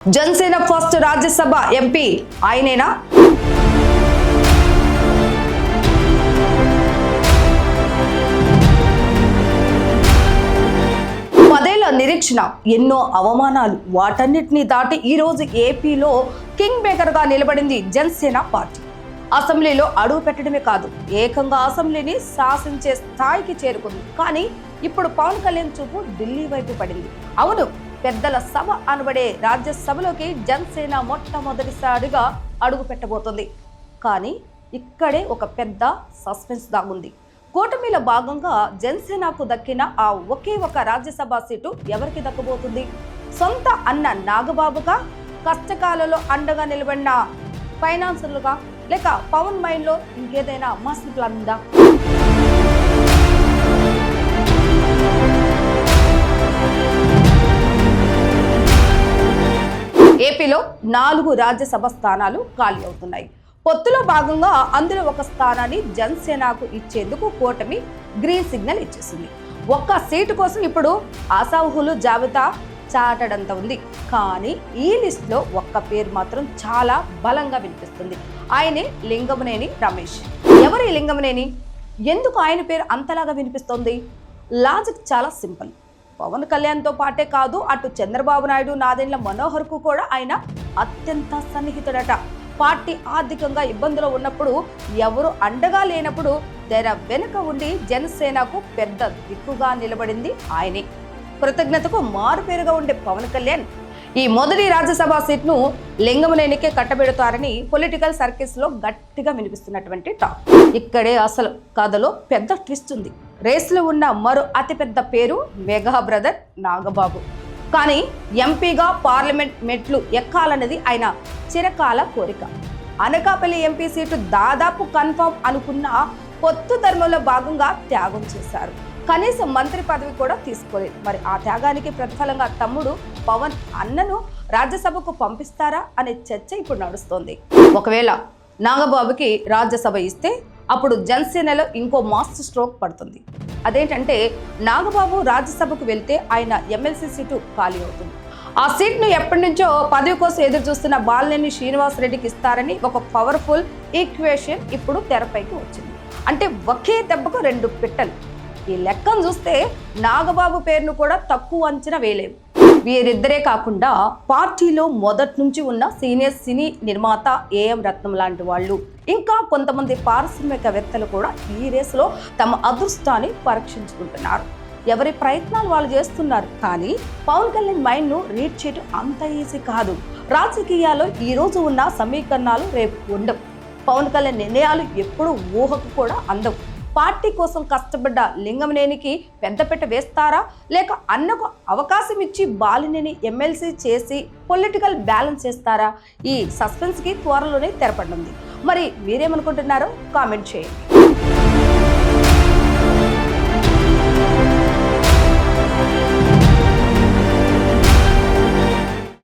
Janasena first Rajya Sabha MP ఆయనేనా? పదేళ్ల నిరీక్షణ, ఎన్నో అవమానాలు, వాటన్నిటిని దాటి ఈరోజు ఏపీలో కింగ్ మేకర్ గా నిలబడింది జనసేన పార్టీ. అసెంబ్లీలో అడుగు పెట్టడమే కాదు, ఏకంగా అసెంబ్లీని శాసించే స్థాయికి చేరుకుంది. కానీ ఇప్పుడు పవన్ కళ్యాణ్ చూపు ఢిల్లీ వైపు పడింది. అవును, పెద్దల సభ అనబడే రాజ్యసభలోకి జనసేన మొట్టమొదటిసారిగా అడుగు పెట్టబోతుంది. కానీ ఇక్కడే ఒక పెద్ద సస్పెన్స్ దాగుంది. కూటమిలో భాగంగా జనసేనకు దక్కిన ఆ ఒకే ఒక రాజ్యసభ సీటు ఎవరికి దక్కబోతుంది? సొంత అన్న నాగబాబుగా, కష్టకాలలో అండగా నిలబడిన ఫైనాన్సర్లుగా, లేక పవన్ మైండ్ లో ఇంకేదైనా మాస్టర్ ప్లాన్ ఉందా? ఏపీలో 4 రాజ్యసభ స్థానాలు ఖాళీ అవుతున్నాయి. పొత్తులో భాగంగా అందులో ఒక స్థానాన్ని జనసేనకు ఇచ్చేందుకు కూటమి గ్రీన్ సిగ్నల్ ఇచ్చేసింది. ఒక్క సీటు కోసం ఇప్పుడు ఆశావహులు జాబితా చాటడంత ఉంది. కానీ ఈ లిస్టులో ఒక్క పేరు మాత్రం చాలా బలంగా వినిపిస్తుంది. ఆయనే లింగమనేని రమేష్. ఎవరి లింగమనేని? ఎందుకు ఆయన పేరు అంతలాగా వినిపిస్తోంది? లాజిక్ చాలా సింపుల్. పవన్ కళ్యాణ్తో పాటే కాదు, అటు చంద్రబాబు నాయుడు, నాదెండ్ల మనోహర్కు కూడా ఆయన అత్యంత సన్నిహితుడట. పార్టీ ఆర్థికంగా ఇబ్బందులు ఉన్నప్పుడు, ఎవరు అండగా లేనప్పుడు తెర వెనుక ఉండి జనసేనకు పెద్ద దిక్కుగా నిలబడింది ఆయనే. కృతజ్ఞతకు మారుపేరుగా ఉండే పవన్ కళ్యాణ్ ఈ మొదటి రాజ్యసభ సీట్ను లింగమనేనికే కట్టబెడతారని పొలిటికల్ సర్కిల్స్ లో గట్టిగా వినిపిస్తున్నటువంటి టాక్. ఇక్కడే అసలు కథలో పెద్ద ట్విస్ట్ ఉంది. రేసులో ఉన్న మరో అతిపెద్ద పేరు మెగా బ్రదర్ నాగబాబు. కానీ ఎంపీగా పార్లమెంట్ మెట్లు ఎక్కాలన్నది ఆయన చిరకాల కోరిక. అనకాపల్లి ఎంపీ సీటు దాదాపు కన్ఫర్మ్ అనుకున్న పొత్తు ధర్మంలో భాగంగా త్యాగం చేశారు. కనీసం మంత్రి పదవి కూడా తీసుకోలేదు. మరి ఆ త్యాగానికి ప్రతిఫలంగా తమ్ముడు పవన్ అన్నను రాజ్యసభకు పంపిస్తారా అనే చర్చ ఇప్పుడు నడుస్తోంది. ఒకవేళ నాగబాబుకి రాజ్యసభ ఇస్తే అప్పుడు జనసేనలో ఇంకో మాస్టర్ స్ట్రోక్ పడుతుంది. అదేంటంటే, నాగబాబు రాజ్యసభకు వెళ్తే ఆయన ఎమ్మెల్సీ సీటు ఖాళీ అవుతుంది. ఆ సీట్ను ఎప్పటి నుంచో పదవి కోసం ఎదురు చూస్తున్న బాలినేని శ్రీనివాస్ రెడ్డికి ఇస్తారని ఒక పవర్ఫుల్ ఈక్వేషన్ ఇప్పుడు తెరపైకి వచ్చింది. అంటే ఒకే దెబ్బకు 2 పిట్టలు. ఈ లెక్కను చూస్తే నాగబాబు పేరును కూడా తక్కువ అంచనా వేయలేము. వీరిద్దరే కాకుండా పార్టీలో మొదటి నుంచి ఉన్న సీనియర్ సినీ నిర్మాత ఏఎం రత్నం లాంటి వాళ్ళు, ఇంకా కొంతమంది పారిశ్రామికవేత్తలు కూడా ఈ రేసులో తమ అదృష్టాన్ని పరీక్షించుకుంటున్నారు. ఎవరి ప్రయత్నాలు వాళ్ళు చేస్తున్నారు. కానీ పవన్ కళ్యాణ్ మైండ్ ను రీడ్ చేయడం అంత ఈజీ కాదు. రాజకీయాల్లో ఈ రోజు ఉన్న సమీకరణాలు రేపు ఉండవు. పవన్ కళ్యాణ్ నిర్ణయాలు ఎప్పుడు ఊహకు కూడా అందవు. పార్టీ కోసం కష్టపడ్డ లింగమనేనికి పెద్దపీట వేస్తారా, లేక అన్నకు అవకాశం ఇచ్చి బాలినేని ఎమ్మెల్సీ చేసి పొలిటికల్ బ్యాలెన్స్ చేస్తారా? ఈ సస్పెన్స్ కి త్వరలోనే తెరపడనుంది. మరి మీరేమనుకుంటున్నారో కామెంట్ చేయండి.